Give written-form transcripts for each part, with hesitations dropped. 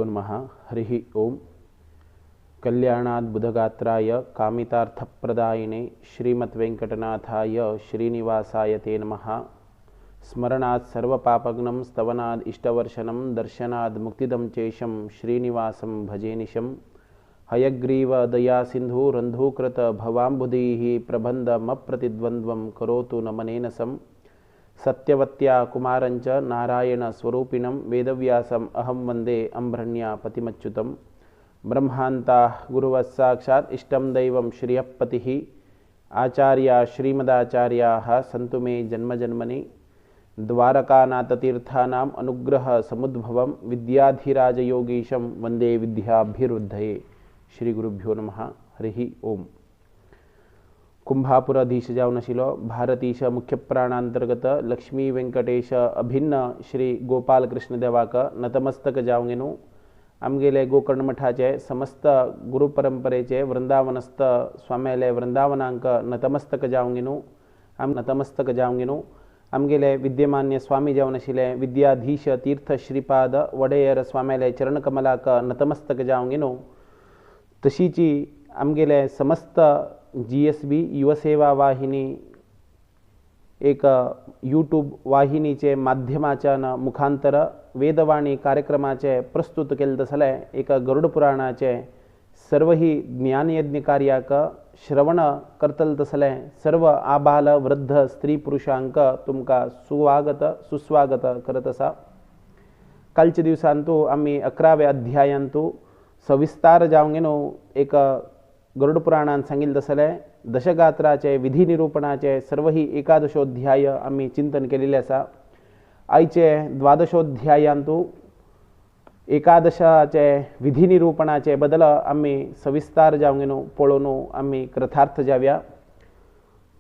नमः। हरिः ओम। कल्याणाद् बुधगात्राय कामितार्थप्रदायिने श्रीमद्वेंकटनाथाय श्रीनिवासाय ते नमः। स्मरणात् सर्वपापग्नं स्तवनाद् इष्टवर्शनं दर्शनाद् मुक्तिदं चेशं श्रीनिवासं भजे निशम्। हयग्रीव दयासिन्धु रन्धुकृत भवाम्बुधीः प्रबन्धमप्रतिद्वन्द्वं करोतु नमनेन सम्। सत्यवत्या कुमारञ्च नारायणस्वरूपिणं वेदव्यासम् अहं वन्दे अम्भृण्यापतिमच्युतं। ब्रह्मान्ताः गुरुवत्साक्षात् इष्टं दैवं श्रियःपतिः। आचार्या श्रीमदाचार्याः सन्तु मे जन्मजन्मनि। द्वारकानाथतीर्थानाम् अनुग्रह समुद्भवं विद्याधिराजयोगीशं वन्दे विद्याभिवृद्धये। श्री गुरुभ्यो नमः। हरिः ओम। कुंभापुराधीश जाऊन आशिल्लो भारतीश मुख्य प्राणांतर्गत लक्ष्मी वेंकटेश अभिन्न श्री गोपाल कृष्ण देवाक नतमस्तक जावंगेनु। आमगेले गोकर्ण मठाचे समस्त गुरु परंपरेचे वृंदावनस्थ स्वाम्याले वृंदावनांक नतमस्तक जावंगेनु। आम नतमस्तक जावंगेनु आमगेले विद्यमान्य स्वामी जावन आशिल्ले विद्याधीश तीर्थ श्रीपाद वडेयर स्वाम्याले चरणकमलाक नतमस्तक जावंगेनु। तशीची आमगेले समस्त GSB युवसेवा वाहिनी एक यूट्यूब वाहिनीचे माध्यमाच्या मुखांतर वेदवाणी कार्यक्रमाचे प्रस्तुत केले तसले एक गरुड पुराणाचे सर्वही ज्ञानयज्ञ कार्याक श्रवण करतल तसले सर्व आबाल वृद्ध स्त्री पुरुषांक तुमका सुस्वागत करत असा। कालच्या दिवसांतू आम्ही 11व्या अध्यायांतू सविस्तार जावंगेनो एक गरुड पुराणान सांगितले तसले दशगात्राचे विधी निरूपणाचे सर्वही एकादशोध्याय आम्ही चिंतन केलेले असा। आयचे द्वादशोध्यायांतू एकादशाचे विधी निरूपणाचे बदल आम्ही सविस्तार जावंगेनो पळोनो आम्ही कृतार्थ जाव्या।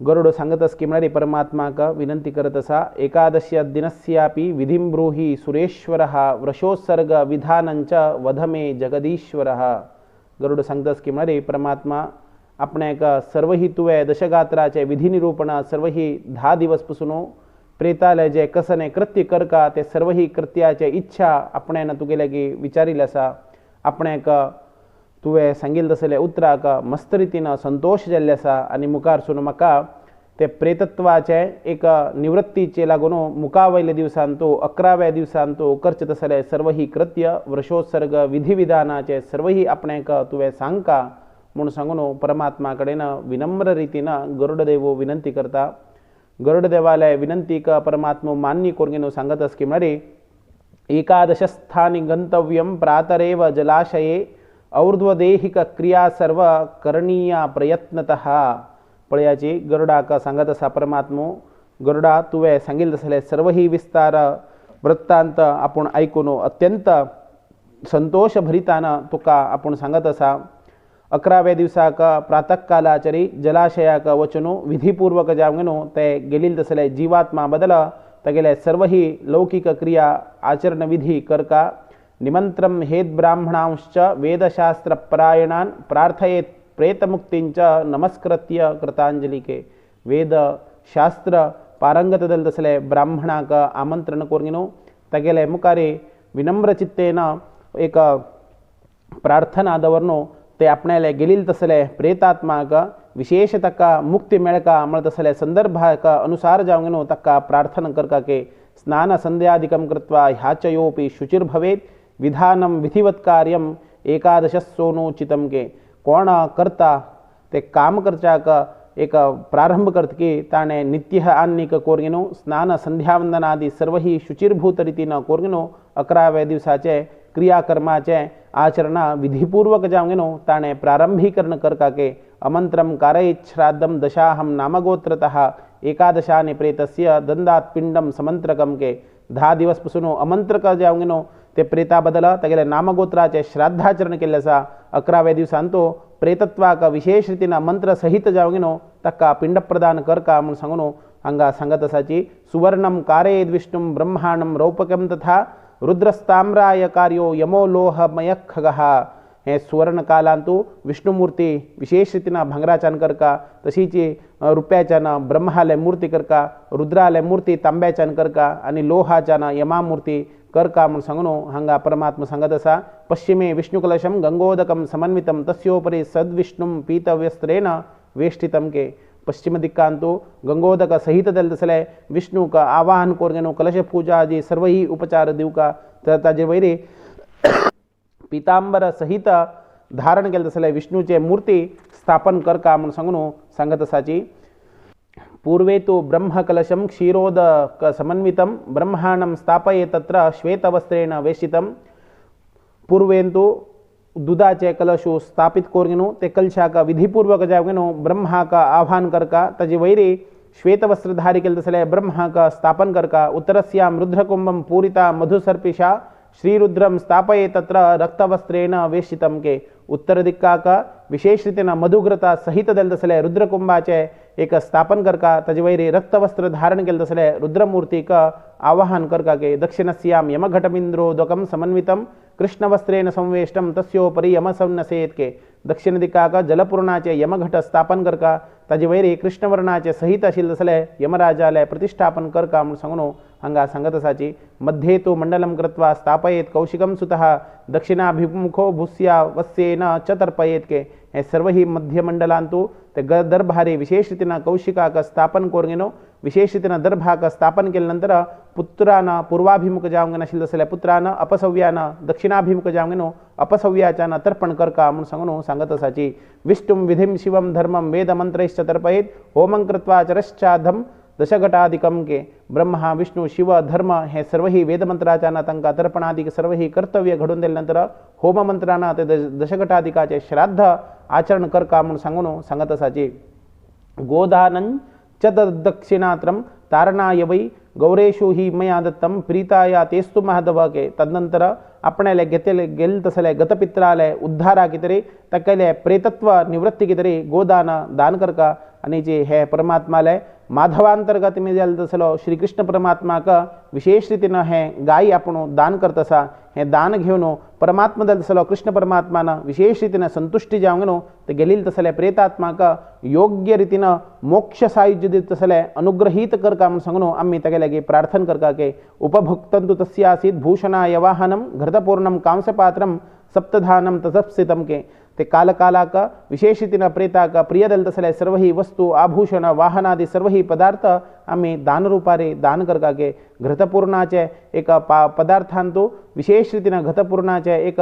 गरुड सांगतस की म्हणणारी परमात्माक विनंती करत असा। एकादश्य दिनस्यापि विधिं ब्रूहि सुरेश्वरः वृषोत्सर्ग विधानंच वधमे जगदीश्वरः। गरुड सांगतस की म्हणणारी परमात्मा आपणे एक सर्वही तुवे दशगात्राचे विधी निरूपण सर्वही 10 दिवसपासून प्रेताले जे कसने कृत्य करका ते सर्वही कृत्याचे इच्छा आपणे तुगेले की विचारिले असा। आपणे एक तुवे सांगिल तसले उतराक मस्त रीतीन संतोष जाल्ले असा आणि मुखार सुन म्हाका ते प्रेतत्वाचे एक निवृत्तीचे लागून मुखावयले दिवसांतू 11व्या दिवसांतू करचे तसले सर्वही कृत्य वृषोत्सर्ग विधिविधानाचे सर्वही आपणे तुवे सांगका म्हणून सांगून परमात्मा कडेन विनम्र रीतीन गरुडदेव विनंती करता। गरुडदेवाले विनंती का परमात्मा मान्य कोरगेनो सांगतस की म्हणणारी एकादशस्थानी गंतव्यम प्रातरेव जलाशये और्ध्वदेहिक क्रिया सर्व करणीया प्रयत्नतः। पळयाची गरुडाक सांगत असा परमात्मो गरुडा तुवे सांगिल तसले सर्वही विस्तार वृत्तांत आपण ऐकून अत्यंत संतोष भरितान तुका आपण सांगत असा। 11व्या दिवसाक प्रातःकालाचरी जलाशयाक वचनो विधिपूर्वक जावंगेनो ते गेलील तसले जीवात्मा बदल तगेले सर्वही लौकिक क्रिया आचरण विधी करका। निमंत्रम हेद ब्राह्मणांश्च वेदशास्त्र परायणान प्रार्थयेत प्रेतमुक्तिंच नमस्कृत्य कृतांजलिके। वेद शास्त्र पारंगतदल तसले ब्राह्मणाक आमंत्रण कोरगिनो तगेले मुखारी विनम्र चित्तेन एक प्रार्थना दवरनो ते आपणाले गेलील तसले प्रेतात्माक विशेषतः मुक्ती मेळका म्हण तसले संदर्भाक अनुसार जावंगेनो तक्का प्रार्थना करका के स्नान संध्यादिकं कृत्वा ह्याचयोपि शुचिर्भवेत् विधानं विधिवत् कार्यम एकादशस्सोनोचितं के। कोण करता ते काम करचाक एक प्रारंभ करत की ताणे नित्य आन्निक कोरगिनो स्नान संध्यावंदनादि सर्वही शुचिर्भूत रीतीन कोरगिनो 11व्या दिवसाचे क्रियाकर्माचे आचरण विधिपूर्वक जावंगेनो ताणे प्रारंभीकरण करका के अमंत्रम कारयेत् श्राद्धम दशाहम नामगोत्रतः एकादशाने प्रेतस्य दंदात पिंडम समंत्रकम के। 10 दिवसपासून अमंत्रक जावंगेनो ते प्रेता बदल तगेले नामगोत्राचे श्राद्धाचरण केले असा। 11व्या दिवसांतो प्रेतत्वाक विशेष रीतीन मंत्र सहित जावंगेनो तक्का पिंड प्रदान करका म्हणून सांगून हांगा सांगत असाची। सुवर्णम कारयेद् विष्णुम ब्रह्मांडम रौपकम तथा रुद्रस्ताम्राय कार्यो यमो लोहमय खगः। हे सुवर्ण कालांतू विष्णुमूर्ती विशेष रीतीन भांगराच्यान करका तशीची रुपयाच्यान ब्रह्माले मूर्ती करका रुद्राले मूर्ती तांब्याच्यान करका आणि लोहाच्यान यमा मूर्ती कर का म्हणून सांगून हांगा परमात्मा सांगत असा पश्चिमे विष्णुकलशम गंगोदकम समन्वितम तस्योपरी सद्विष्णुम पीतव्यस्त्रेण वेष्टितम के पश्चिम दिक्कांतू गंगोदक सहित दलदसले विष्णु का आवाहन कोरगेनो कलश पूजा जी सर्व ही उपचार देऊ का तर ताजे वैरे पीतांबर सहित धारण केलं तसले विष्णूचे मूर्ती स्थापन कर का म्हणून सांगून सांगत असाची पूर्वे तो ब्रह्मकलशम क्षीरोदक समन्वितम ब्रह्मांडम स्थापये तत्र श्वेतवस्त्रेण वेशितम पूर्वेंतु दुधाचे कलशो स्थापित कोरगेनो ते कलशा का विधिपूर्वक जावगेनो ब्रह्मा का आह्वान करका तजी वैरी श्वेत वस्त्रधारी केल तसले ब्रह्मा का स्थापन करका उत्तरस्याम रुद्रकुंभम पूरिता मधुसर्पिषा श्रीरुद्रम स्थापये तत्र रक्तवस्त्रेण वेशितम के उत्तर दिक्का का विशेष रीतीनं मधुग्रता सहित दल तसले रुद्रकुंभाचे एक स्थापन करका तजवैरी रक्तवस्त्र धारण केल तसले रुद्रमूर्ति का आवाहन करका के दक्षिणस्याम यमघटमिंद्रोदकम समन्वितम कृष्णवस्त्रेण संवेष्टम तस्योपरि यमसन्नसेत के दक्षिण दिक्का का जलपूर्णाचे यमघट स्थापन करका तजवैरी कृष्णवर्णाचे सहित अशील तसले यमराजालय प्रतिष्ठापन करका म्हणून सांगून हांगा सांगत असाची मध्ये तो मंडलम कृत्वा स्थापयेत कौशिकम सुतः दक्षिणाभिमुखो भूस्या वस्येन च तर्पयेत के हे सर्व ही मध्य मंडलांतू ते दर्भारे विशेष रीतीनं कौशिका का स्थापन कोरगेनो विशेष रीतीनं दर्भा का स्थापन केल्यानंतर पुत्रानं पूर्वाभिमुख जावंगेन अशील तसल्या पुत्रानं अपसव्यानं दक्षिणाभिमुख जावंगेनो अपसव्याच्यानं तर्पण करका म्हणून सांगून सांगत असाची विष्णुम विधिम शिवम धर्मम वेद मंत्रैश्च तर्पयेत होमं कृत्वा चरश्चाधम दशघटादिकम के ब्रह्मा विष्णू शिव धर्म हे सर्व ही वेदमंत्राच्या तंका तर्पणादिक सर्व ही कर्तव्य घडून दिल्यानंतर होम मंत्रांना ते दशघटादिकाचे श्राद्ध आचरण कर का म्हणून सांगून सांगत असाची गोदानं च दक्षिणात्रम तारणाय वै गौरेशु ही मया दत्तम प्रीताया तेस्तु महादव के तदनंतर आपणाले गेल तसले गतपित्राले उद्धारा कितरी तकले प्रेतत्व निवृत्ती कितरी गोदान दान करका आणि जे हे परमात्माले माधवांतर्गत में जाल तसलो श्री कृष्ण परमात्मा का विशेष रीतीनं हे गायी आपण दान करतसा हे दान घेऊन परमात्मा दल तसलो कृष्ण परमात्मानं विशेष रीतीनं संतुष्टी जावंगनो ते गेलील तसले प्रेतात्मा का योग्य रीतीनं मोक्ष सायुज्य देत तसले अनुग्रहित कर काम सांगनो आम्ही तगे लगे प्रार्थना करका के उपभुक्तंतु तस्यासीत भूषणाय वाहनम घृतपूर्णम कांसपात्रम सप्तधानम तसप्सितम के ते कालकाला का विशेष रीतीनं प्रेता का प्रिय दल तसले सर्व ही वस्तू आभूषण वाहनादि सर्व ही पदार्थ आम्ही दान रूपारे दान करका के घृतपूर्णाचे एक पदार्थांतू विशेष रीतीनं घृतपूर्णाचे एक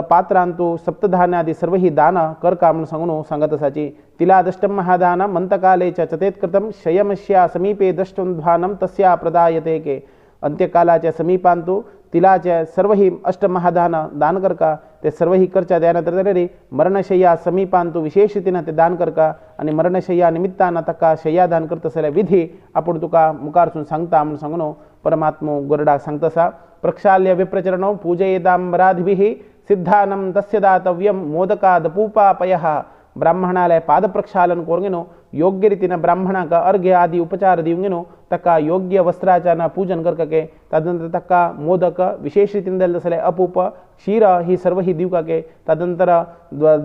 पात्रांतू सप्तधान्यादि सर्व ही दान कर का म्हणून सांगून सांगत असाची तिला दष्टम महादान मंतकाले च चतेत कृतम शयमस्या समीपे दष्टुंध्वानम तस्या प्रदायते के अंत्यकालाच्या समीपांतू तिलाच्या सर्व ही अष्टमहादान दान करका ते सर्व ही करच्या त्यानंतर रे मरणशय्या समीपांतू विशेष रीतीनं ते दान करका आणि मरणशय्या निमित्तानं तका शय्या दान करत असलेल्या विधी आपण तुका मुखारसून सांगता म्हणून सांगून परमात्मा गरडा सांगतसा प्रक्षाल्य विप्रचरणो पूजयेदांबराधिभिः सिद्धानं तस्य दातव्यम मोदकादपूपापयः ब्राह्मणालय पाद प्रक्षालन कोरगेनो योग्य रीतीनं ब्राह्मणा का अर्घ्य आदि उपचार दिवंगेनो तका योग्य वस्त्राचा पूजन करके तदनंतर तका मोदक विशेष रीतीनं दल तसले अपूप क्षीर ही सर्व ही दिव के तदनंतर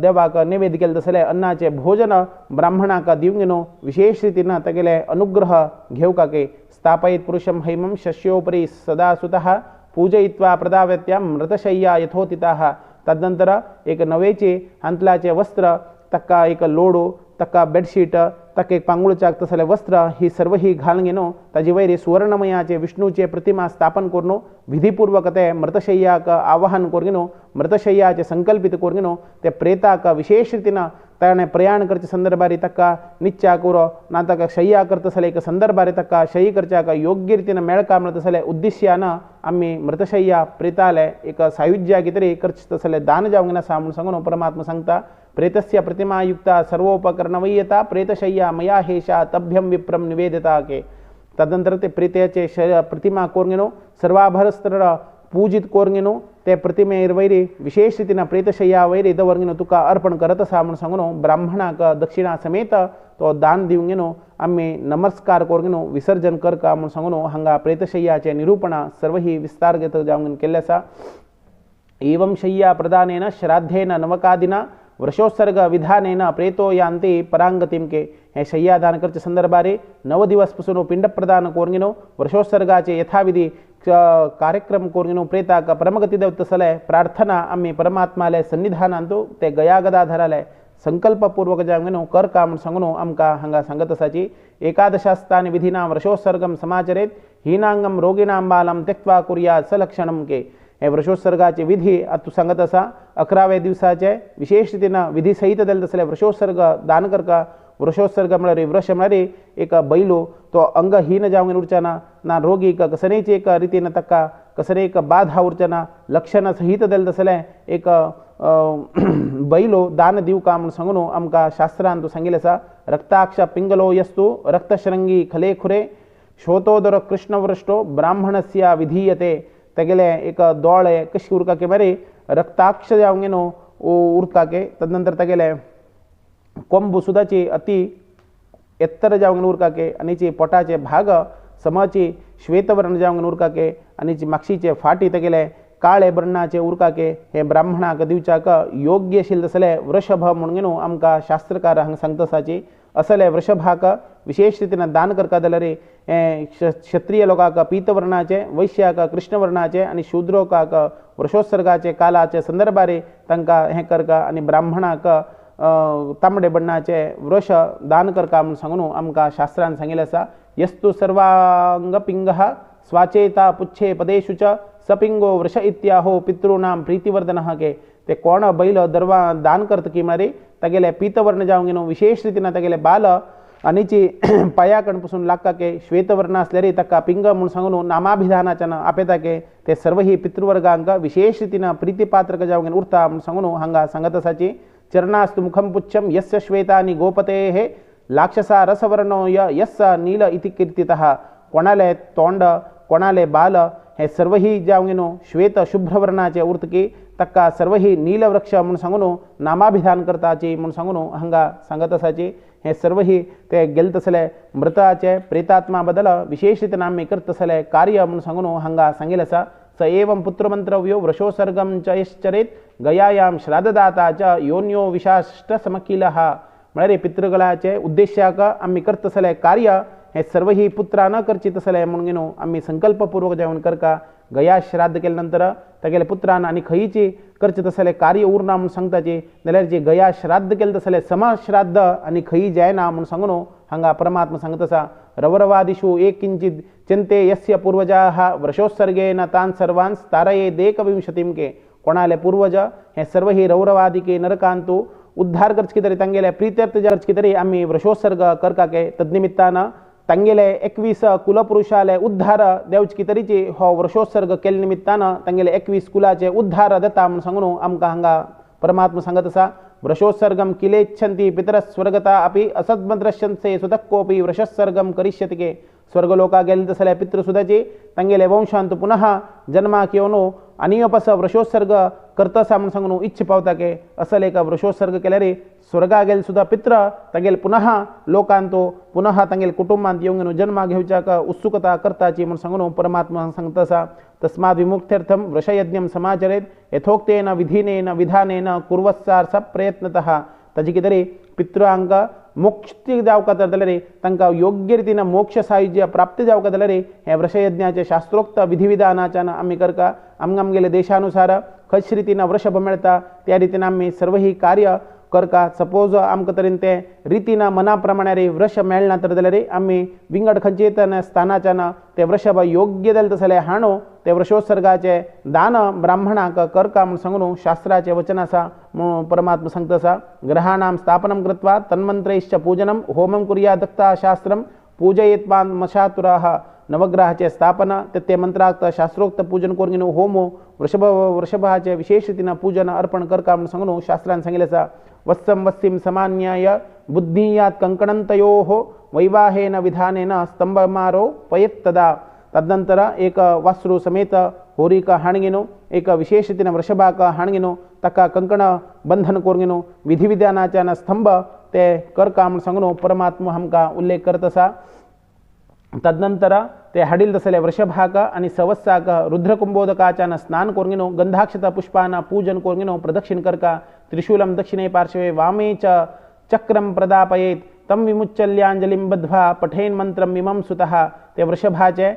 देवाक नैवेद्य केलं तसले अन्नाचे भोजन ब्राह्मणा का दिवंगेनो विशेष रीतीनं तगेले अनुग्रह घेऊ के स्थापयित पुरुषम हैमं शस्योपरि सदा सुतः पूजयित्वा प्रदाव्यत्यां मृतशय्या यथोतिताः तदनंतर एक नवेचे हांतलाचे वस्त्र तक्का एक लोडो तक्का बेडशीट तक एक पांगुळचाक तसले वस्त्र ही सर्व ही घालून घेनो ताजी वैरी सुवर्णमयाचे विष्णूचे प्रतिमा स्थापन करणो विधिपूर्वक ते मृतशय्याक आवाहन कोरगिनो मृतशय्याचे संकल्पित कोरगिनो ते प्रेताक विशेष रीतीनं त्याने प्रयाण करचे संदर्भारी तक्का निच्या कोरो ना तका शय्या करत असले एक संदर्भारी तक्का शय्यी करच्या का योग्य रीतीनं मेळका मिळत असले उद्देश्यानं आम्ही मृतशय्या प्रेतालय एक सायुज्या कितरी करत असले दान जावंगना सामून सांगून परमात्मा सांगता प्रेतस्य प्रतिमायुक्ता सर्वोपकरणवय्यता प्रेतशय्या मया हेषा तभ्यम विप्रम निवेदिता के तदनंतर ते प्रेत्याचे प्रतिमा कोरगिनो सर्वाभरस्त्र पूजित कोरगिनो ते प्रतिमे वैरी विशेष रीतीनं प्रेतशय्या वैरी दवर्गिनो तुका अर्पण करत असा म्हणून सांगून ब्राह्मणाक दक्षिणा समेत तो दान दिवंगिनो आम्ही नमस्कार कोरगिनो विसर्जन कर का म्हणून सांगून हांगा प्रेतशय्याचे निरूपणा सर्व ही विस्तार घेत जावंगन केल्यासा एवं शय्या प्रदानेन श्राद्धेन नवकादिना वर्षोत्सर्ग विधानेन प्रेतो यांती परांगतिम के हे शय्या दान करचे संदर्भारे 9 दिवस पासून पिंड प्रदान कोरगिनो वर्षोत्सर्गाचे यथाविधी कार्यक्रम कोरगिनो प्रेताक परमगती देव तसले प्रार्थना आम्ही परमात्माले सन्निधान आणतो ते गया गदा धराले संकल्पपूर्वक जांगनो कर काम सांगनो आमका हंगा सांगत असाची एकादशास्तानि विधीनां वर्षोत्सर्गम समाचरेत हीनांगम रोगिणां बालम त्यक्त्वा कुर्यात सलक्षणम के हे वृषोत्सर्गाचे विधी तू सांगत असा 11व्या दिवसाचे विशेष रीतीनं विधी सहित दिले तसले वृषोत्सर्ग दान करका वृषोत्सर्ग मिळाले वृष मिळाले एक बैलो तो अंगहीन जाऊन उरचाना ना रोगी का कसनेची एक रीतीनं तक्का कसने एक बाधा उरचाना लक्षण सहित दिले तसले एक बैलो दान देऊ का म्हणून सांगून आमका शास्त्रांत सांगितले असा रक्ताक्ष पिंगलो यस्तु रक्तशृंगी खले खुरे शोतोदर कृष्णवृष्टो ब्राह्मणस्य विधीयते तगेले एक दोळे कशी उरका के मरे रक्ताक्ष जाऊंगेनो उरका के तदनंतर तगेले कोंबू सुदाची अति एत्तर जाऊंगे उरका के आणि पोटाचे भाग समची श्वेतवर्ण जाऊंगे उरका के आणि मागशीचे फाटी तगेले काळे वर्णाचे उरका के हे ब्राह्मणाक दिवचाक योग्यशील तसले वृषभ म्हणून आमका शास्त्रकार हांगा सांगतसाची असले वृषभाक विशेष रीतीनं दान करका जाल्यार क्षत्रिय लोकांक पीतवर्णाचे वैश्याक कृष्णवर्णाचे आणि शूद्रोकाक वृषोत्सर्गाचे कालाचे संदर्भारे तांकां हें करका आणि ब्राह्मणाक तांबडे बण्णाचे वृष दान करका म्हणून सांगून आमकां शास्त्रान सांगिल्लें आसा यस्तु सर्वांग पिंगः स्वाचेता पुच्छे पदेषु च सपिंगो वृष इत्याहो पितॄणां प्रीतिवर्धनः के ते कोण बैल दरवा दान करतकी म्हळ्यार तागेले पीतवर्ण जावंक न्हू विशेष रितीन तागेले बाल आनीची पाया कणपासून लागता के श्वेतवर्ण असल्यार ताका पिंग म्हणून सांगून नामाभिधानाच्यान आपेता के ते सर्व ही पितृवर्गांक विशेष रितीन प्रीतिपात्रक जावंक उरता म्हणून सांगून हांगा सांगत आसाची चरणास्तु मुखम पुच्छम यस्य श्वेतानि गोपतेः लाक्षसा रसवर्णो यस्य नील इति कीर्तितः कोणाले तोंड कोणाले बाल हे सर्व ही जावंगिनो श्वेत शुभ्रवर्णाचे उरतकी तक्का सर्व ही नीलवृक्ष म्हणून सांगून नामाभिधान करताची म्हणून सांगून हांगा सांगत आसाची हे सर्व ही ते गेल तसले मृताचे प्रेतात्मा बदल विशेष रीतीन आमी करत तसले कार्य म्हणून सांगून हांगा सांगिल्लें आसा स एवं पुत्रमंत्रव्यो वृषोत्सर्गम च यश्चरेत गयायाम श्राद्धदाता च योन्यो विशाष्ट समकिलः म्हळ्यार पितृगळाचे उद्देशाक आमी करत तसले कार्य हे सर्व ही पुत्रा न करची तसले म्हणून आम्ही संकल्पपूर्वक जेवण करका गया श्राद्ध केल्यानंतर तागेले पुत्रान आनी खंयची करचे तसले कार्य उरना म्हणून सांगताची जाल्यार जे गया श्राद्ध केले तसले समश्राद्ध आनी खंय जायना म्हणून सांगून हांगा परमात्मा सांगत आसा रवरवादिषु एक किंचित चिंते यस्य पूर्वजाः वृषोत्सर्गेन तान् सर्वान् तारयेदेकविंशतिं के कोणाले पूर्वज हे सर्व ही रौरवादी के नरकांतू उद्धार करचकी तरी तांगेले प्रीत्यर्थ करचकी तरी आम्ही वृषोत्सर्ग करका के तद्निमित्तान तांगेले 21 कुलपुरुषाले उद्धार देवचकी तरीची हो वृषोत्सर्ग केले निमित्तान तांगेले 21 कुलाचे उद्धार दता म्हणून सांगून आमकां हांगा परमात्मा सांगत आसा वृषोत्सर्गम किलेच्छन्ति पितरस्वर्गता अपि असद्मद्रश्यन्ते सुतः कोऽपि वृषोत्सर्गम करिष्यति के स्वर्गलोका गेले तसले पितृसुदाची तांगेले वंशांत पुनः जन्माक येवन आनीवपस वृषोत्सर्ग करतसा म्हणून सांगून इच्छ पावता के असले एक वृषोत्सर्ग केल्यार स्वर्गा गेले सुद्धा पित्र तांगेले पुनः लोकांतो पुनः तांगेले कुटुंबांत येवन जन्मा घेवच्याक उत्सुकता करताची म्हणून सांगून परमात्मा सांगत आसा तस्मात् विमुक्त्यर्थम वृषयज्ञम समाचरेत यथोक्तेन विधिनेन विधानेन कुर्वत्सार सप्रयत्नतः ताजी कितें तरी पितृांक मोक्ष जावका जाल्यार तांकां योग्य रितीन मोक्ष सायुज्य प्राप्त जावका जाल्यार हे वृषयज्ञाचे शास्त्रोक्त विधिविधानाच्यान आमी करका आमगेले देशानुसार कशे रितीन वृषभ मेळटा त्या रितीन आमी सर्व ही कार्य करका सपोज आमकां तरेन ते रितीन मना प्रमाणे वृष मेळना तर जाल्यार आमी विंगड खंयचे स्थानाच्यान ते वृषभ योग्य जाले तसले हाणू ते वृषोत्सर्गाचे दान ब्राह्मणाक करका म्हणून सांगून शास्त्राचे वचन आसा परमात्मा सांगता आसा ग्रहाणां स्थापनं कृत्वा तन्मंत्रैश्च पूजनं होमं कुर्यादक्ता शास्त्रं पूजयेत्वान् मशातुराः नवग्रहाचे स्थापना ते मंत्राक शास्त्रोक्त पूजन करून होमो वृषभाचे विशेष रीतीन पूजन अर्पण करका म्हणून सांगून शास्त्रान सांगिल्लें आसा वत्सं वस्तिं समान्याय बुद्धियात् कंकणन्तयोः वैवाहेन विधानेन स्तंभमारो पयत्तदा तदनंतर एक वासरू समेत होरीक हाणगिनो एक विशेष रीतीन वृषभाक हाणगिनो ताका कंकण बंधन करून विधिविधानाच्यान स्तंभ ते करका म्हणून सांगून परमात्मा आमकां उल्लेख करत आसा तदनंतर ते हाडील तसले वृषभाक आणि सवत्साक रुद्रकुंभोदकाच्यान स्नान करून गंधाक्षत पुष्पान पूजन करून प्रदक्षिण करका त्रिशूलम दक्षिणे पार्श्वे वामे च चक्रम प्रदापयेत तम विमुच्चल्याञ्जलिं बद्ध्वा पठेन मंत्रम इमं सुतः ते वृषभाचे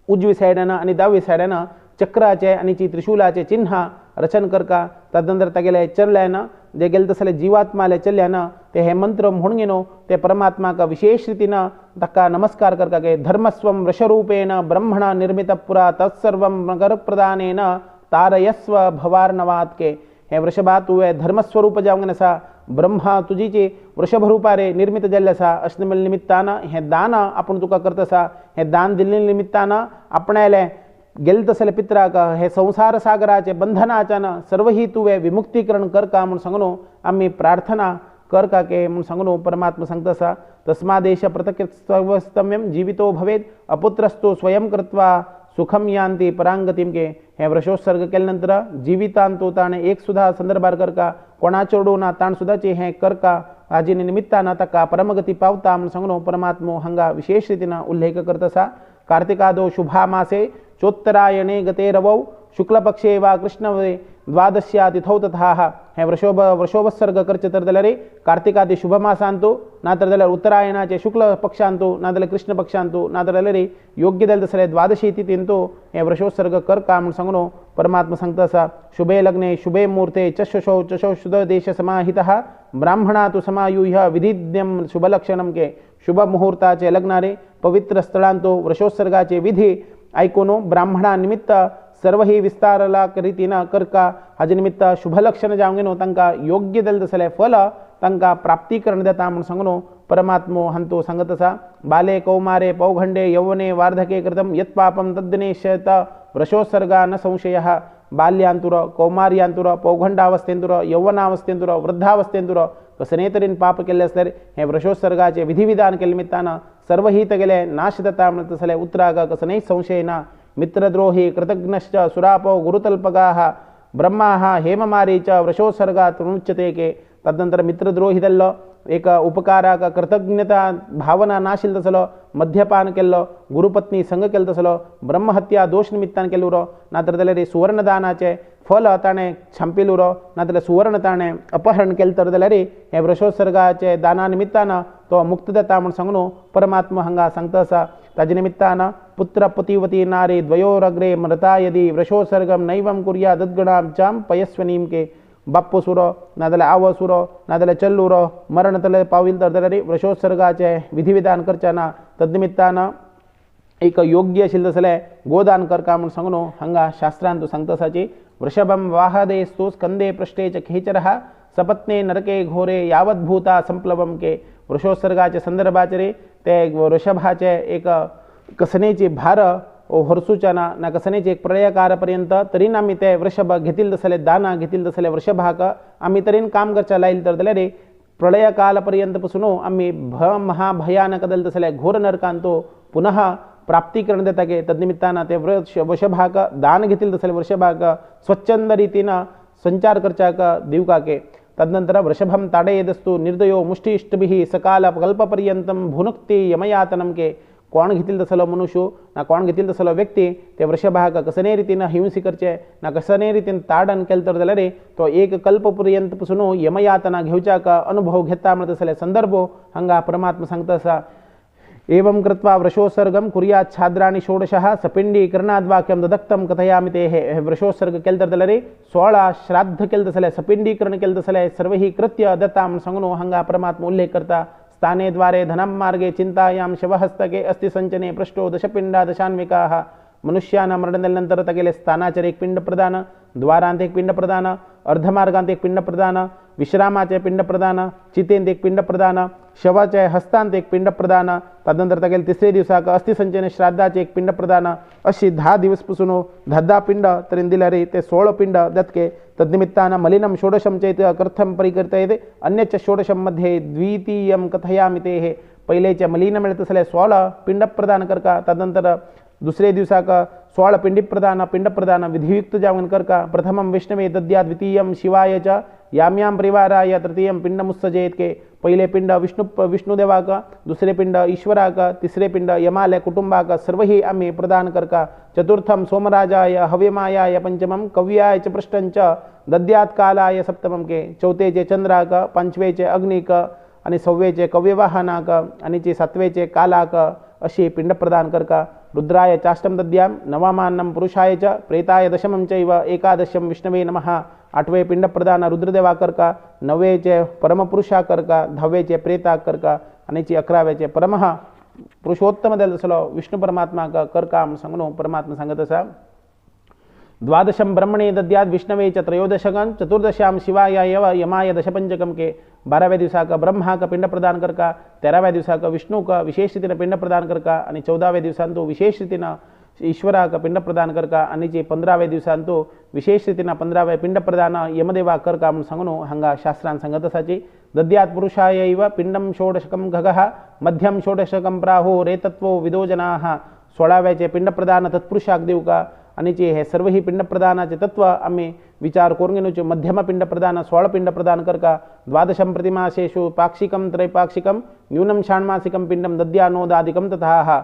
उजवी सायडानं आणि डावी सायडानं चक्राचे आणि त्रिशूलाचे चिन्ह रचन करका तदनंतर तगेले चरल्यानं जे गेलं तसले जीवात्माले चल्यानं ते हे मंत्र म्हणून घेनो ते परमात्मा का विशेष रीतीनं तक्का नमस्कार करका के धर्मस्वम वृषरूपेण ब्रह्मण निर्मित पुरा तत्सर्व मगर प्रदानेन तारयस्व भवार्णवात के हे वृषभा तू हे धर्मस्वरूप जाऊन असा ब्रह्मा तुझीची वृषभरूपारे निर्मित जल्यसा अश्नमिल निमित्तानं हे दान आपण तुका करतसा हे दान दिल्ली निमित्तानं आपणाले गेल तसले पित्राक हे संसार सागराचे बंधनाच्यान सर्वही तुवे विमुक्तीकरण कर का म्हणून सांगनो आम्ही प्रार्थना कर का के म्हणून सांगनो परमात्मा सांगतसा तस्मादेश प्रत्यक्षस्तम्यम जीवितो भवेद अपुत्रस्तो स्वयं कृत्वा सुखम यांती परांगतीम के हे वृषोत्सर्ग केल्यानंतर जीवितांतो ताणे एक सुद्धा संदर्भार कर का कोणाचोडोना ताण सुद्धाचे हे कर का आजीने निमित्तानं तका परमगती पावता म्हणून सांगनो परमात्मो हंगा विशेष रीतीनं उल्लेख करतसा कार्तिकादो शुभा मासे चोत्तरायणे गते रवौ शुक्लपक्षे वा कृष्णवे द्वादश्या तिथौ तथा हे वृषोभसर्ग करचे तर जाल्यार कार्तिकादी शुभ मासांतो नातर जाल्यार उत्तरायणाचे शुक्ल पक्षांतो ना जाल्यार कृष्ण पक्षांतो नातर जाल्यार योग्य जाल्यार तसले द्वादशी तिथींतो हे वृषोत्सर्ग कर का म्हणून सांगनो परमात्मा सांगता असा शुभे लग्ने शुभे मुहूर्ते चशो शुद्ध देश समाहितः ब्राह्मणा तु समायूह्य विधिज्ञम शुभलक्षणम के शुभ मुहूर्ताचे लग्नारे पवित्र स्थळांतो वृषोत्सर्गाचे विधी ऐकोनो ब्राह्मणा निमित्त सर्व ही विस्तारला रीतीनं करका हाजे निमित्त शुभलक्षण जावंगेनो तांकां योग्य जालें तसलें फल तांकां प्राप्तीकरण देता म्हणून सांगनो परमात्मो हंतो सांगत असा बाले कौमारे पौगंडे यौवने वार्धके कृतं यत् पापं तद्दिनेश्यत वृषोत्सर्गा न संशयः बाल्यांतुर कौमार्यांतुर पौगंडावस्थेंतुर यौवनावस्थेंतुर वृद्धावस्थेंतुर कसने तरेन पाप केले असल्यार हे वृषोत्सर्गाचे विधिविधान केले निमित्तानं सर्व हित गेले नाश जाता म्हणत तसले उतराग कसनेय संशय ना मित्रद्रोही कृतघ्नश्च सुरापो गुरुतल्पगाः ब्रह्माः हेममारीच वृषोत्सर्गात् मुच्यते के तदनंतर मित्रद्रोही जाल्लो एक उपकाराक कृतज्ञता भावना नाशिल तसलो मद्यपान केल्लो गुरुपत्नी संग केलो तसलो ब्रह्महत्या दोष निमित्तान केलो नातर जाल्यार सुवर्णदानाचे फल ताणें छांपिलो नातर सुवर्ण ताणें अपहरण केलें तर जाल्यार हे वृषोत्सर्गाचे दाना निमित्तानं तो मुक्त जाता म्हणून सांगनो परमात्मा हांगा सांगता आसा ताजे निमित्तानं पुत्र पतिवती नारी द्वयोरग्रे मृता यदि वृषोत्सर्गम नैवं कुर्या दद्गणां चाम पयस्वनीम के बाप्पो सुरो नाजाल्यार आवो सुरो नाजाल्यार चल्लुरो मरण तले पाविल तर जाल्यार वृषोत्सर्गाचे विधिविधान करच्याना तद्निमित्तानं एक योग्य आशिल्लें तसलें गोदान करका म्हणून सांगनो हांगा शास्त्रांत सांगता आसाची वृषभम वाहदेस्तु स्कंदे पृष्ठे च खेचरः सपत्ने नरके घोरे यावद्भूता संप्लवम के वृषोत्सर्गाचे संदर्भाचे ते वृषभाचे एक कसनेची भार हरसूच्या ना कसनेची एक प्रलयकारापर्यंत तरीन आम्ही ते वृषभ घेतील तसले दाना घेतील तसले वृषभाक आम्ही तरीन काम करच्या लाईल तर जाल्यार प्रलयकालपर्यंत पासून आम्ही महाभयानक जाले तसले घोर नरकांतो पुनः प्राप्तीकरण देता के तद्निमित्तानं ते वृषभाक दान घेतील तसले वृषभाक स्वच्छंद रीतीनं संचार करच्याक दिवका के तदनंतर वृषभम ताडयेदस्तु निर्दयो मुष्टिष्टभिः सकाल कल्पपर्यंतम भुनुक्ति यमयातनम के कोण घेतील तसलो मनुष्य ना कोण घेतील तसलो व्यक्ती ते वृषभाक कसने रीतीनं हिंसी करचे ना कसने रीतीन ताडन केलं तर जाल्यार तो एक कल्पपर्यंत पासून यमयातना घेवच्याक अनुभव घेता म्हणत तसले संदर्भ हांगा परमात्मा सांगता आसा एवं कृत्वा वृषोत्सर्गम कुर्यात् छाद्राणि षोडशः सपिंडीकरणाद्वाक्यम ददक्तम कथयामि ते हे वृषोत्सर्ग केलं तर जाल्यार 16 श्राद्ध केलं तसले सपिंडीकरण केलं तसले सर्व ही कृत्य दत्ता म्हणून सांगनो हांगा परमात्मा उल्लेख करता स्थाने द्वारे धनम मार्गे चिंतायां शवहस्तके अस्ति संचने पृष्ठो दशपिंडा दशान्विकाः मनुष्याना मरणल्यानंतर तगेले स्थानाचर एक पिंड प्रदान द्वारांत एक पिंड प्रदान अर्धमार्गांत एक पिंड प्रदान विश्रामाचे पिंड प्रदान चितेंत एक पिंड प्रदान शवाचे हस्तांत एक पिंड प्रदान तदनंतर तगेले तिसरे दिवसाक अस्थिसंचने श्राद्धाचे एक पिंड प्रदान अशी 10 दिवस पासून 10 पिंड तरीन दिल्यार ते 16 पिंड दत्के तद्निमित्तानं मलिनं षोडशं चेत कर्थं परिकीर्तयते अन्यच्च षोडशं मध्ये द्वितीयं कथयामि ते हे पहिलेचे मलिन मिळत असले 16 पिंड प्रदान करका तदनंतर दुसरे दिवसाक 16 पिंड प्रदान विधियुक्त जावन करका प्रथमं विष्णवे दद्या द्वितीयं शिवाय च याम्यां परिवाराय तृतीयं पिंडमुत्सजेत के पहिले पिंड विष्णुदेवाक दुसरे पिंड ईश्वराक तिसरे पिंड यमाले कुटुंबाक सर्व ही आम्ही प्रदान करका चतुर्थं सोमराजाय हव्यमायाय पंचमं कव्याय च पृष्ठं च दद्यात् कालाय सप्तमं के चौथेचे चंद्राक पंचवेचे अग्निक आणि 6वेचे कव्यवाहनाक आणि 7वेचे कालाक अशी पिंडप्रदान करका रुद्राय चाष्टम दद्याम नवमान्नं पुरुषाय च प्रेताय दशमं चैव एकादशं विष्णवे नमः 8वे पिंडप्रदान रुद्रदेवा करका 9वेचे परमपुरुषा करका 10वेचे प्रेता करका आणि 11वेचे परमः पुरुषोत्तम दलसलो विष्णु परमात्मा का करका सांगनो परमात्मा सांगत असा 12 ब्रह्मणे दद्याद विष्णवे च 13 चतुर्दश्याम शिवाय एव यमाय दशपंचकम के 12व्या दिवसा का ब्रह्मा का पिंड प्रदान करका 13व्या दिवसा का विष्णु का विशेष रीतीने पिंड प्रदान करका आणि 14व्या दिवसांतो विशेष रीतीने ईश्वरा का पिंड प्रदान करका आणि 15व्या दिवसांतो विशेष रीतीने 15व्या पिंड प्रदान यमदेवा करका म्हणून सांगनो हंगा शास्त्रान सांगत असाची दद्यात पुरुषायैव पिंडम षोडशकम घगः मध्यम षोडशकम प्राहो रेतत्वो विदो जनाः 16व्याचे पिंड प्रदान तत्पुरुषाक देऊ का आणि हे सर्व ही पिंड प्रदानाचे तत्व आम्ही विचार करून घेऊचे मध्यम पिंड प्रदान 16 पिंड प्रदान करका 12 प्रतिमासेषु पाक्षिकम त्रैपाक्षिकम न्यूनम षाण्मासिकम पिंडम दद्यानोदादिकम तथा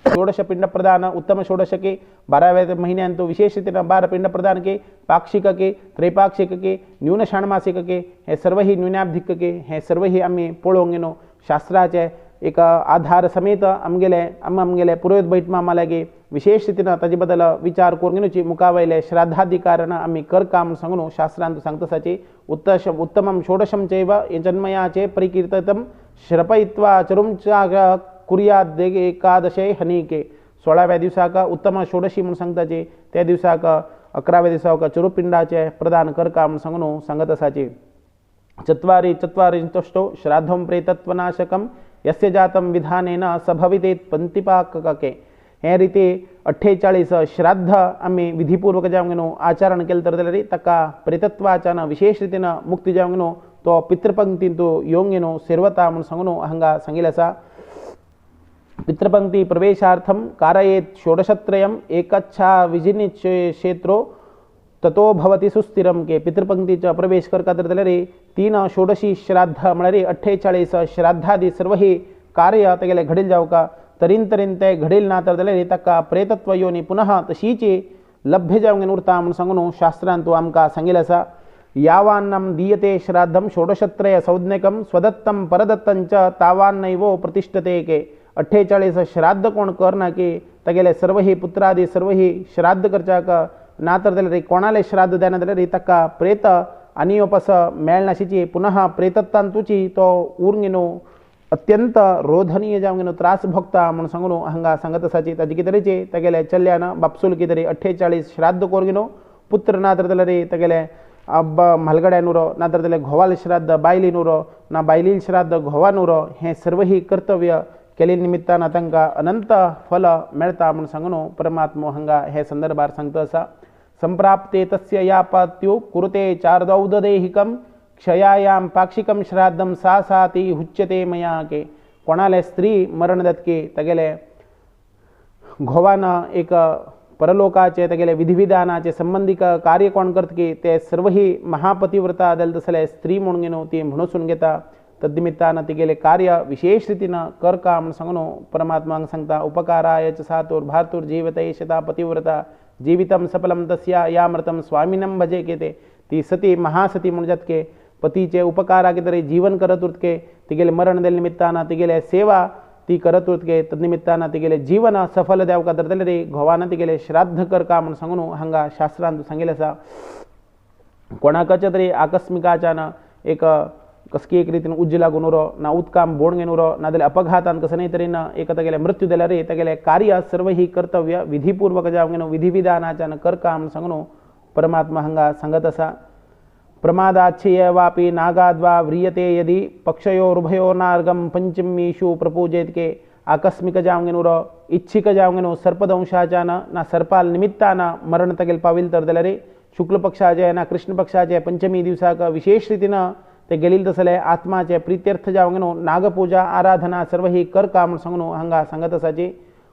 16 पिंड प्रदान उत्तम षोडशके 12व्या महिन्यांतो विशेष रीतीने 12 पिंड प्रदान के पाक्षिक के त्रैपाक्षिक के न्यून षाण्मासिक के हे सर्व ही न्यूनाब्धिक के हे सर्व ही आम्ही पळोंगेनो शास्त्राचे एक आधार समेत आमगेले पुरोहित बैठमा आम्हाला गे विशेष रीतीने ताजेबद्दल विचार करून मुकावयले श्राद्धादी कारण आम्ही कर काम सांगनो शास्त्रांत सांगतसाचे उत्तमम षोडशम चैव जन्मयाचे परिकीर्ततम श्रपयित्वा चरुमचा कुर्याद एकादशे हनीके 16व्या दिवसाका उत्तम षोडशी म्हणून सांगताचे त्या दिवसाका 11व्या दिवसाका चरुपिंडाचे प्रदान कर काम सांगनो सांगत असाचे चत्वारि चत्वारिंशतो श्राद्धम प्रेतत्वनाशकम यस्य जातम विधानेन सभवितेत पंतिपाकके हे रीते 48 श्राद्ध आम्ही विधिपूर्वक जावंगेनो आचरण केलं तर तरी तका प्रेतत्वाचान विशेष रीतीनं मुक्ती जावंगेनो तो पितृपंक्तींतो योंगेनो सेर्वता म्हणून सांगनो हंगा सांगितलासा पितृपंक्ती प्रवेशार्थम कारयेत षोडशत्रयम एकच्छा विजिनी क्षेत्रो ततो भवती सुस्थिरम के पितृपंक्तीचा प्रवेश करता तर रे 3 षोडशी श्राद्ध म्हणजे 48 श्राद्धादी सर्व ही कार्य तेगेले घडील जाऊ का तरीन ते घडील ना तर रे तका प्रेतत्व योनी पुनः तशीची लभ्य जाऊन उरता म्हणून सांगून शास्त्रांतो आमका सांगितलासा यावान्नं दीयते श्राद्धम षोडशत्रय संज्ञकम स्वदत्तम परदत्तंच तावान्नैवो प्रतिष्ठते के 48 श्राद्ध कोण करना के तगेले सर्व ही पुत्रादी सर्व ही श्राद्ध करचा का नातर कोणाले श्राद्ध देण्यात रे तक्का प्रेत आणि उपस मेळनाशीची पुनः प्रेतत्तांतुची तो ऊर्गिनो अत्यंत रोधनीय जाऊन त्रास भोगता म्हणून सांगून हंगा सांगत असाची ताजी कितरीचे तगेले चल्यानं बापसूल कितरी 48 श्राद्ध कोरगिनो पुत्र नातर रे तगेले अब मलगड्यानुरो नातर घोवाल श्राद्ध बायलीनुरो ना बायलील श्राद्ध घोवानुरो हे सर्व ही कर्तव्य केले निमित्तानं तांका अनंत फल मिळता म्हणून सांगून परमात्मा हंगा हे संदर्भात सांगतो असा संप्राप्ते तस्य यापत्यो कुरुते चार्दौददेहिकम क्षयायाम पाक्षिकम श्राद्धम साती हुच्यते मया के कोणाले स्त्री मरण दत्के तगेले घोवानं एक परलोकाचे तगेले विधिविधानाचे संबंधिक कार्य कोण करत की ते सर्व ही महापतिव्रता दल तसले स्त्री म्हणून घेणो ती म्हणून घेता तद्निमित्तानं ते गेले कार्य विशेष रीतीनं कर का म्हणून सांगनो परमात्मा सांगता उपकाराय च सातुर भारतुर जीवते शता पतिव्रता जीवितम सफलम तस्या यामृतम स्वामिनम भजे केते ती सती महासती म्हणून जात के पतीचे उपकारा के तरी जीवन करत उरत के ती गेले मरण दिल निमित्तानं ती गेले सेवा ती करत उरत के तद्निमित्तानं ती गेले जीवन सफल द्याव का तर रे घोवानं ती गेले श्राद्ध कर का म्हणून सांगनो हंगा शास्त्रांत सांगितलं कोणाकच्या तरी आकस्मिकाच्यानं एक कसकी एक रीतीनं उज्जला गुणुरो ना उत्काम बोण घेनुरो ना दिले अपघातान कसं नाही तरी ना एक गेले मृत्यू दिला रे गेले कार्य सर्व ही कर्तव्य विधिपूर्वक जाऊन विधिविधानाच्यानं कर काम सांगनो परमात्मा हंगा सांगत असा प्रमादाच्छय वापी नागाद्वा व्रियते यदि पक्षयोरुभयोर्नार्गम पंचमीषु प्रपूजेत के आकस्मिक जाऊन इच्छिक जाऊन सर्पदंशाच्यानं ना सर्पाल निमित्तानं मरण तगेल पाविल तर दिला रे शुक्ल पक्षाचे ना कृष्ण पक्षाचे पंचमी दिवसाक विशेष रीतीनं ते गेलील तसले आत्माचे प्रीत्यर्थ जावंगनो नागपूजा आराधना सर्व ही कर काम सांगनो हंगा सांगत असाचे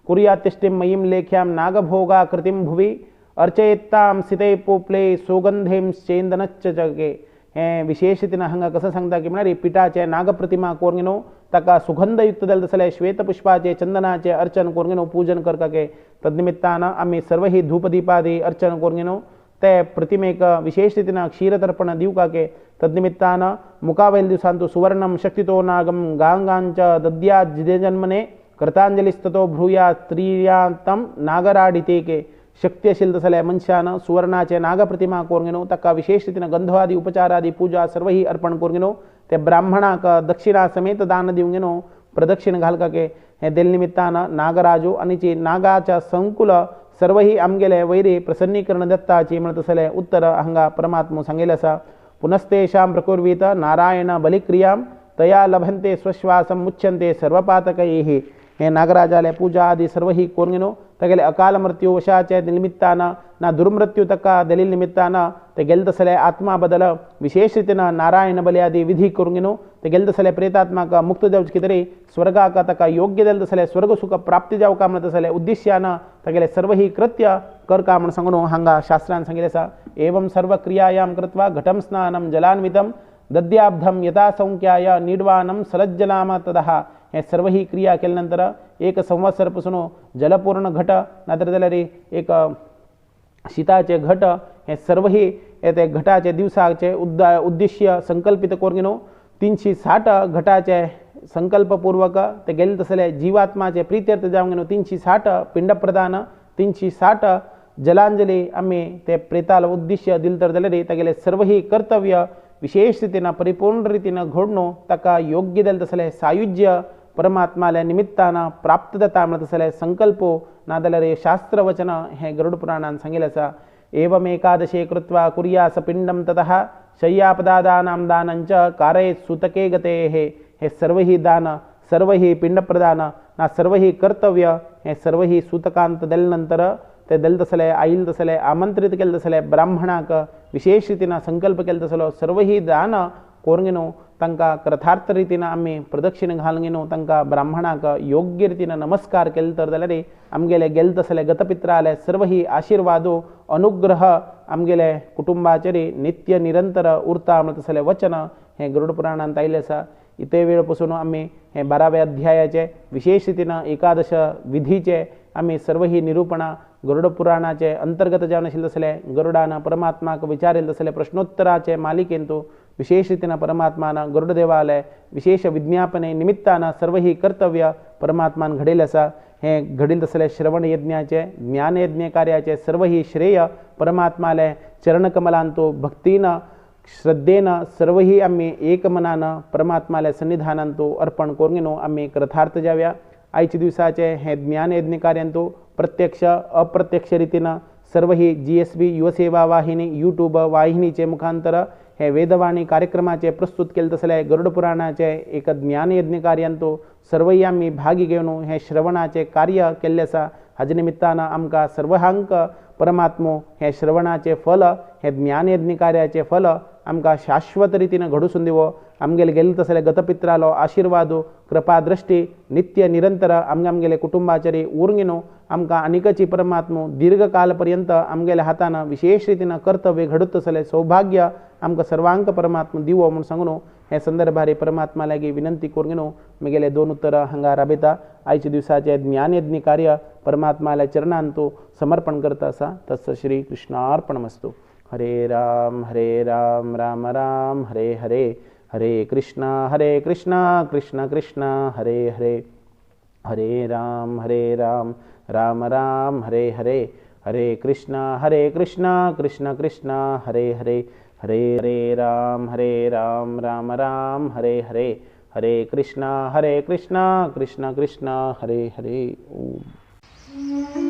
कुर्यातिष्ठिम मयीम लेख्याम नागभोगा कृतिम भुवी अर्चयेत्ताम सिते पोपले सुगंधेम चेंदनच्च जगे हे विशेष रीतीनं हंगा कसं सांगता की म्हणा पिठाचे नागप्रतिमा कोरगिनो तका सुगंधयुक्त दल तसले श्वेतपुष्पाचे चंदनाचे अर्चन कोरगिनो पूजन करका के तद्निमित्तानं आम्ही सर्व ही धूपदीपादी अर्चन कोरगिनो ते प्रतिमेक विशेष रीतीनं क्षीरतर्पण देऊ का के तद्निमित्तानं मुकावैल दिवसांतो सुवर्णम शक्तितो नागम गांगांच दद्या जिदे जन्मने कृतांजलिस्ततो भ्रूया स्त्रियांतम नागराडिते के शक्तिशील तसले मनुष्यानं सुवर्णाचे नागप्रतिमा कोरगिनो तक्का विशेष रीतीनं गंधवादी उपचारादी पूजा सर्वही अर्पण कोरगिनो ते ब्राह्मणाक दक्षिणा समेत दान देऊंगिनो प्रदक्षिण घाल का के हे दिल निमित्तानं नागराजो आणि नागाच्या संकुल सर्वही आमगेले वैरी प्रसन्नीकरण दत्ताची म्हणत असले उत्तर हंगा परमात्मा सांगेल असा पुनस्तेषां प्रकुर्वीत नारायण बलिक्रियां तया लभन्ते स्वश्वासं मुच्यन्ते सर्वपातकैः हे नागराजाले पूजा आदि सर्वही कोरगिनो तगेले अकाल मृत्यू वशाचे निमित्तानं ना दुर्मृत्यू तक्का दलील निमित्तानं ते गेलदसले आत्मा बदल विशेष रीतीनं नारायण बली आदि विधी कोरगिनो ते गेलदसले प्रेतात्मा का मुक्त जाऊच कितरी स्वर्गा का तका योग्य देलदसले स्वर्ग सुख प्राप्ती जाऊ का म्हणतसले उद्देश्यानं तगेले सर्वही कृत्य कर का म्हण सांगणो हंगा शास्त्रान सांगितलेसा एवं सर्व क्रियायां कृत्वा घटं स्नानं जलान्वितं दद्याब्धम यथा संख्याय निर्वाणम सलज्जलाम तदह हे सर्वही क्रिया केल्यानंतर एक संवत्सरपासून जलपूर्ण घट नाहीतर त्याला रे एक शीताचे घट हे सर्वही ते घटाचे दिवसाचे उद्देश्य संकल्पित कोरगिनो 360 घटाचे संकल्पपूर्वक ते गेले तसले जीवात्माचे प्रीत्यर्थ जाऊन 360 पिंडप्रदान 360 जलांजली आम्ही ते प्रेताला उद्देश्य दिल तर दिले ते गेले सर्वही कर्तव्य विशेष रीतीनं परिपूर्ण रीतीनं घडणो तका योग्य दिल तसले सायुज्य परमात्माला निमित्तानं प्राप्तदता म्हणत असले संकल्पो नादलरे शास्त्रवचन हे गरुड पुराणान सांगितलेसा एवमेकादशे कृत्वा कुर्यास पिंडम ततः शय्यापदादानां दानंच कारयेत् सूतके गते हे सर्वही दान सर्वही पिंडप्रदान ना सर्वही कर्तव्य हे सर्वही सूतकांत दिल्यानंतर ते दिल तसले आईल तसले आमंत्रित केलं तसले ब्राह्मणाक विशेष रीतीनं संकल्प केलं तसलो सर्वही दान कोरगिनो तंका कृतार्थ रीतीनं आम्ही प्रदक्षिण घालगिनो तंका ब्राह्मणाक योग्य रीतीनं नमस्कार केलं तर जाल्यार आमगेले गेल तसले गतपित्राले सर्वही आशीर्वादो अनुग्रह आमगेले कुटुंबाचेरी नित्य निरंतर उरता म्हणत तसले वचन हे गरुड पुराणांत आयिल्लें आसा इते वेळपासून आम्ही हे 12व्या अध्यायाचे विशेष रीतीनं एकादश विधीचे आम्ही सर्वही निरूपणा गरुड पुराणाचे अंतर्गत जावन आशिल्ले तसले गरुडानं परमात्माक विचारिल्ले तसले प्रश्नोत्तराचे मालिकेंतू विशेष रीतीनं परमात्मानं गरुड देवालय विशेष विज्ञापने निमित्तानं सर्वही कर्तव्य परमात्मान घडेल आसा हे घडील तसले श्रवण यज्ञाचे ज्ञान यज्ञ कार्याचे सर्वही श्रेय परमात्माले चरणकमलांतू भक्तीनं श्रद्धेनं सर्वही आम्ही एक मनानं परमात्माला सन्निधानांतू अर्पण कोरगिनो आम्ही कृतार्थ जाव्या आयच्या दिवसाचे हे ज्ञान यज्ञ कार्यांतू प्रत्यक्ष अप्रत्यक्ष रीतीनं सर्वही GSB युवसेवा वाहिनी यूट्यूब वाहिनीचे मुखांतर हे वेदवाणी कार्यक्रमाचे प्रस्तुत केले तसले गरुड पुराणाचे एक ज्ञान यज्ञ कार्यांतू सर्वही आम्ही भागी घेऊन हे श्रवणाचे कार्य केल्ले आसा हाजे निमित्तानं आमकां सर्वांक परमात्मो हे श्रवणाचे फल हे ज्ञान यज्ञ कार्याचे फल आमकां शाश्वत रीतीनं घडूसून दिवो आमगेले गेले तसले गतपित्रालो आशीर्वादो कृपा दृष्टी नित्य निरंतर आमगेले कुटुंबाचेरी उर्गिनो आमकां आनिकची परमात्मो दीर्घकाल पर्यंत आमगेल्या हातानं विशेष रीतीनं कर्तव्य घडत तसले सौभाग्य आमकां सर्वांक परमात्मा दिवो म्हणून सांगून हे संदर्भारी परमात्मा लागी विनंती कोरगिनो मुगेले 2 उत्तर हांगा राबिता आयच्या दिवसाचे ज्ञान यज्ञ कार्य परमात्माला चरणांतू समर्पण करता आसा तत्स श्री कृष्णार्पणमस्तु हरे राम राम राम हरे हरे हरे कृष्णा कृष्ण कृष्ण हरे हरे हरे राम राम राम हरे हरे हरे कृष्णा कृष्ण कृष्ण हरे हरे हरे राम राम राम हरे हरे हरे कृष्णा कृष्ण कृष्ण हरे हरे ओम।